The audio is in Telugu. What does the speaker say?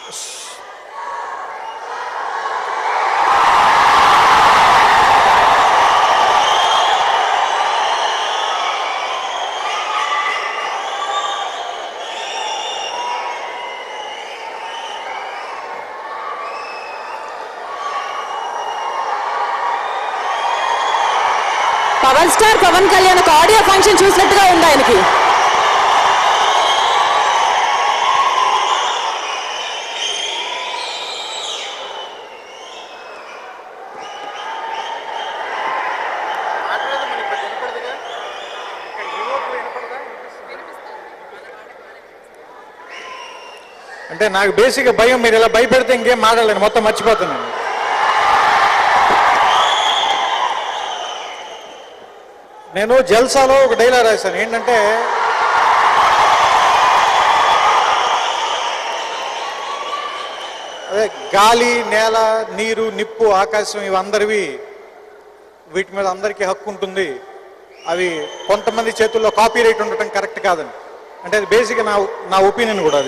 పవర్ స్టార్ పవన్ కళ్యాణ్ ఒక ఆడియో ఫంక్షన్ చూసినట్టుగా ఉంది ఆయనకి. అంటే నాకు బేసిక్గా భయం, మీరు ఇలా భయపెడితే ఇంకేం మాట్లాడలేను, మొత్తం మర్చిపోతున్నాను. నేను జల్సాలో ఒక డైలాగ్ రాశాను, ఏంటంటే అదే గాలి, నేల, నీరు, నిప్పు, ఆకాశం ఇవందరివి, వీటి మీద అందరికీ హక్కు ఉంటుంది, అవి కొంతమంది చేతుల్లో కాపీ రైట్ ఉండటం కరెక్ట్ కాదని. అంటే అది బేసిక్గా నా ఒపీనియన్ కూడా అది.